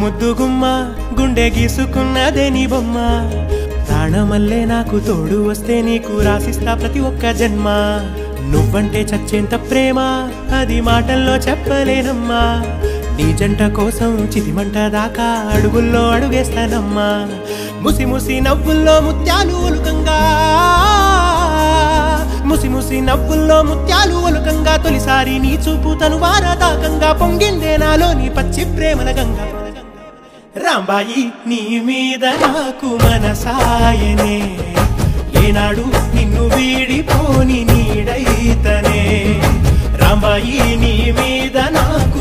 ముద్దుగుమ్మ గుండె గీసుకున్నదే నీ బొమ్మ ప్రాణమల్లే నాకు తోడు వస్తే నీకు రాసిస్తా ప్రతి ఒక్క జన్మ నువ్వంటే చచ్చేంత ప్రేమ అది మాటల్లో చెప్పలేనమ్మా నీ జంట కోసం చితిమంట దాకా అడుగుల్లో అడుగేస్తానమ్మా ముసి ముసి నవ్వుల్లో ముత్యాలు ఒలుకంగా ముసి ముసి నవ్వుల్లో ముత్యాలు ఒలుకంగా తొలిసారి నీ చూపు తను వారదాకంగా పొంగిందే నాలో నీ పచ్చి ప్రేమల గంగా రాంబాయి నీ మీద నాకు మనసాయనే ఏనాడు నిన్ను వీడిపోని నీడైతనే రాంబాయి నీ మీద నాకు